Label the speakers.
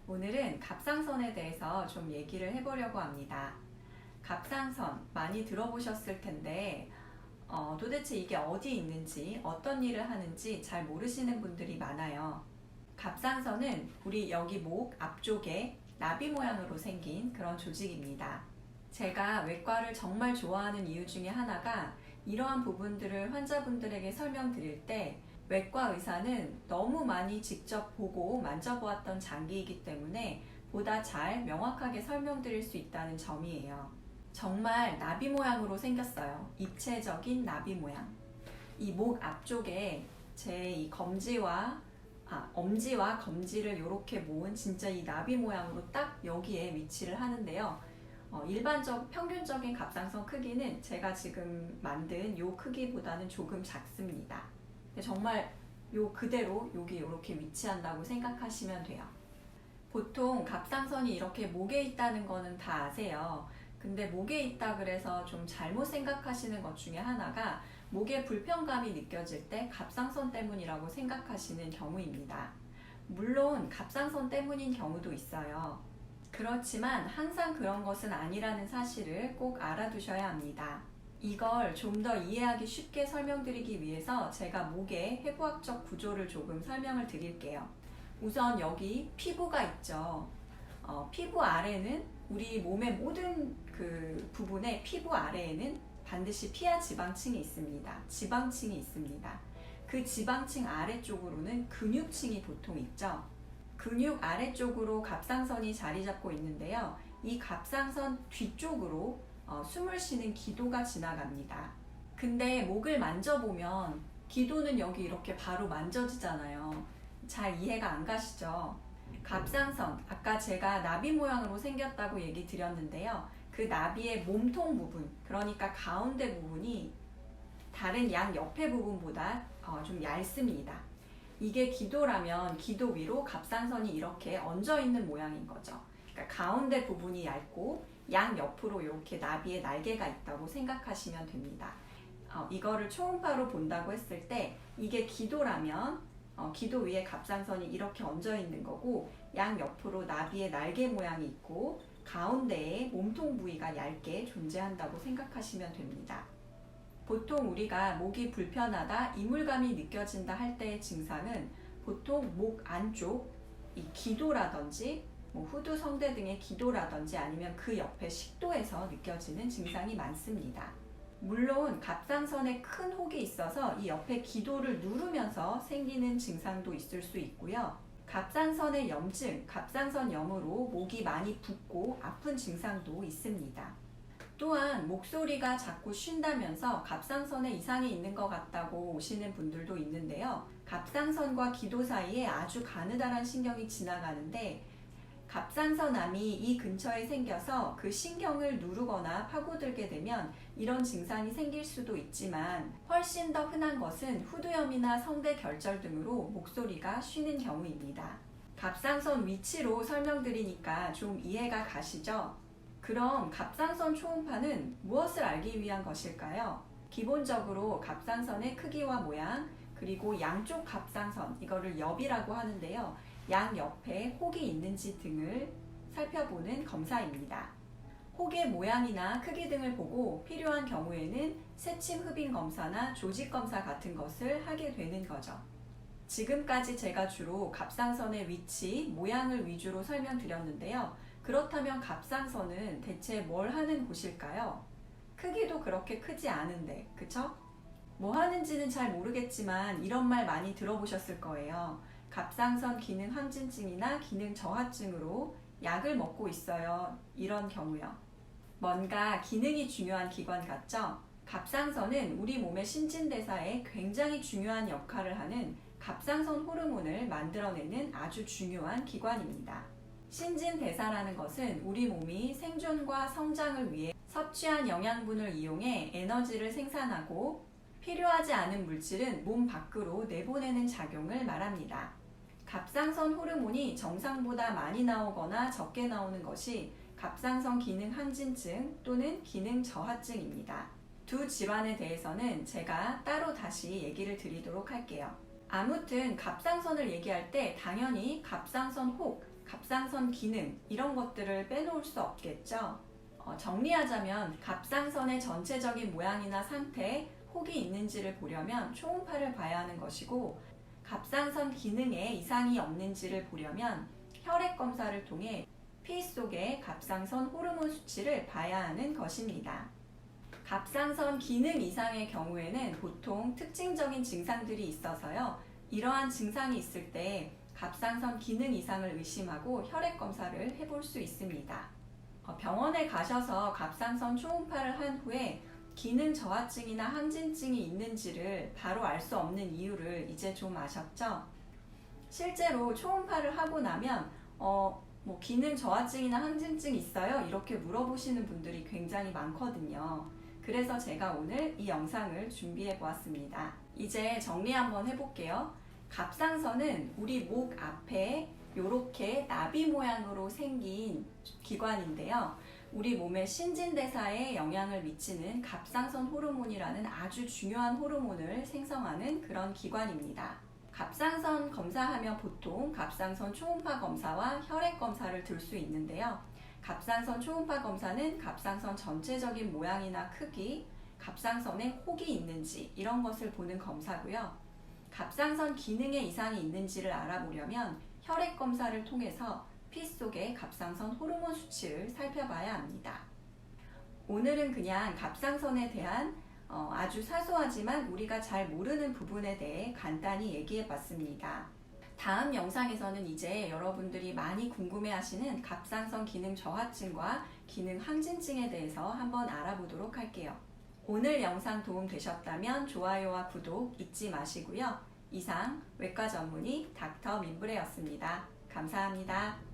Speaker 1: 오늘은 갑상선에 대해서 좀 얘기를 해보려고 합니다. 갑상선 많이 들어보셨을 텐데 도대체 이게 어디 있는지 어떤 일을 하는지 잘 모르시는 분들이 많아요. 갑상선은 우리 여기 목 앞쪽에 나비 모양으로 생긴 그런 조직입니다. 제가 외과를 정말 좋아하는 이유 중에 하나가 이러한 부분들을 환자분들에게 설명드릴 때 외과 의사는 너무 많이 직접 보고 만져보았던 장기이기 때문에 보다 잘 명확하게 설명드릴 수 있다는 점이에요. 정말 나비 모양으로 생겼어요. 입체적인 나비 모양. 이 목 앞쪽에 제 이 엄지와 검지를 이렇게 모은 진짜 이 나비 모양으로 딱 여기에 위치를 하는데요. 평균적인 갑상선 크기는 제가 지금 만든 요 크기보다는 조금 작습니다. 정말 요 그대로 여기 이렇게 위치한다고 생각하시면 돼요. 보통 갑상선이 이렇게 목에 있다는 거는 다 아세요. 근데 목에 있다 그래서 좀 잘못 생각하시는 것 중에 하나가 목에 불편감이 느껴질 때 갑상선 때문이라고 생각하시는 경우입니다. 물론 갑상선 때문인 경우도 있어요. 그렇지만 항상 그런 것은 아니라는 사실을 꼭 알아두셔야 합니다. 이걸 좀 더 이해하기 쉽게 설명드리기 위해서 제가 목의 해부학적 구조를 조금 설명을 드릴게요. 우선 여기 피부가 있죠. 피부 아래는 우리 몸의 모든 그 부분의 피부 아래에는 반드시 피하 지방층이 있습니다. 지방층이 있습니다. 그 지방층 아래쪽으로는 근육층이 보통 있죠. 근육 아래쪽으로 갑상선이 자리 잡고 있는데요. 이 갑상선 뒤쪽으로 숨을 쉬는 기도가 지나갑니다. 근데 목을 만져보면 기도는 여기 이렇게 바로 만져지잖아요. 잘 이해가 안 가시죠? 갑상선, 아까 제가 나비 모양으로 생겼다고 얘기 드렸는데요. 그 나비의 몸통 부분, 그러니까 가운데 부분이 다른 양 옆에 부분보다 좀 얇습니다. 이게 기도라면 기도 위로 갑상선이 이렇게 얹어 있는 모양인 거죠. 그러니까 가운데 부분이 얇고 양 옆으로 이렇게 나비의 날개가 있다고 생각하시면 됩니다. 이거를 초음파로 본다고 했을 때 이게 기도라면 기도 위에 갑상선이 이렇게 얹어 있는 거고 양 옆으로 나비의 날개 모양이 있고 가운데에 몸통 부위가 얇게 존재한다고 생각하시면 됩니다. 보통 우리가 목이 불편하다, 이물감이 느껴진다 할 때의 증상은 보통 목 안쪽 이 기도라든지 후두 성대 등의 기도라든지 아니면 그 옆에 식도에서 느껴지는 증상이 많습니다. 물론 갑상선에 큰 혹이 있어서 이 옆에 기도를 누르면서 생기는 증상도 있을 수 있고요. 갑상선의 염증, 갑상선염으로 목이 많이 붓고 아픈 증상도 있습니다. 또한 목소리가 자꾸 쉰다면서 갑상선에 이상이 있는 것 같다고 오시는 분들도 있는데요. 갑상선과 기도 사이에 아주 가느다란 신경이 지나가는데 갑상선암이 이 근처에 생겨서 그 신경을 누르거나 파고들게 되면 이런 증상이 생길 수도 있지만 훨씬 더 흔한 것은 후두염이나 성대 결절 등으로 목소리가 쉬는 경우입니다. 갑상선 위치로 설명드리니까 좀 이해가 가시죠? 그럼 갑상선 초음파는 무엇을 알기 위한 것일까요? 기본적으로 갑상선의 크기와 모양, 그리고 양쪽 갑상선, 이거를 옆이라고 하는데요. 양 옆에 혹이 있는지 등을 살펴보는 검사입니다. 혹의 모양이나 크기 등을 보고 필요한 경우에는 세침 흡인 검사나 조직 검사 같은 것을 하게 되는 거죠. 지금까지 제가 주로 갑상선의 위치, 모양을 위주로 설명드렸는데요. 그렇다면 갑상선은 대체 뭘 하는 곳일까요? 크기도 그렇게 크지 않은데, 그쵸? 뭐 하는지는 잘 모르겠지만 이런 말 많이 들어보셨을 거예요. 갑상선 기능 항진증이나 기능 저하증으로 약을 먹고 있어요. 이런 경우요. 뭔가 기능이 중요한 기관 같죠? 갑상선은 우리 몸의 신진대사에 굉장히 중요한 역할을 하는 갑상선 호르몬을 만들어내는 아주 중요한 기관입니다. 신진대사라는 것은 우리 몸이 생존과 성장을 위해 섭취한 영양분을 이용해 에너지를 생산하고 필요하지 않은 물질은 몸 밖으로 내보내는 작용을 말합니다. 갑상선 호르몬이 정상보다 많이 나오거나 적게 나오는 것이 갑상선 기능 항진증 또는 기능 저하증입니다. 두 질환에 대해서는 제가 따로 다시 얘기를 드리도록 할게요. 아무튼 갑상선을 얘기할 때 당연히 갑상선 혹, 갑상선 기능 이런 것들을 빼놓을 수 없겠죠. 정리하자면 갑상선의 전체적인 모양이나 상태, 혹이 있는지를 보려면 초음파를 봐야 하는 것이고, 갑상선 기능에 이상이 없는지를 보려면 혈액 검사를 통해 피 속의 갑상선 호르몬 수치를 봐야 하는 것입니다. 갑상선 기능 이상의 경우에는 보통 특징적인 증상들이 있어서요. 이러한 증상이 있을 때 갑상선 기능 이상을 의심하고 혈액 검사를 해볼 수 있습니다. 병원에 가셔서 갑상선 초음파를 한 후에 기능 저하증이나 항진증이 있는지를 바로 알 수 없는 이유를 이제 좀 아셨죠? 실제로 초음파를 하고 나면 기능 저하증이나 항진증 있어요? 이렇게 물어보시는 분들이 굉장히 많거든요. 그래서 제가 오늘 이 영상을 준비해 보았습니다. 이제 정리 한번 해볼게요. 갑상선은 우리 목 앞에 이렇게 나비 모양으로 생긴 기관인데요. 우리 몸의 신진대사에 영향을 미치는 갑상선 호르몬이라는 아주 중요한 호르몬을 생성하는 그런 기관입니다. 갑상선 검사하면 보통 갑상선 초음파 검사와 혈액 검사를 들 수 있는데요. 갑상선 초음파 검사는 갑상선 전체적인 모양이나 크기, 갑상선에 혹이 있는지 이런 것을 보는 검사고요. 갑상선 기능에 이상이 있는지를 알아보려면 혈액 검사를 통해서 피 속의 갑상선 호르몬 수치를 살펴봐야 합니다. 오늘은 그냥 갑상선에 대한 아주 사소하지만 우리가 잘 모르는 부분에 대해 간단히 얘기해 봤습니다. 다음 영상에서는 이제 여러분들이 많이 궁금해하시는 갑상선 기능 저하증과 기능 항진증에 대해서 한번 알아보도록 할게요. 오늘 영상 도움 되셨다면 좋아요와 구독 잊지 마시고요. 이상 외과 전문의 닥터 민브레였습니다. 감사합니다.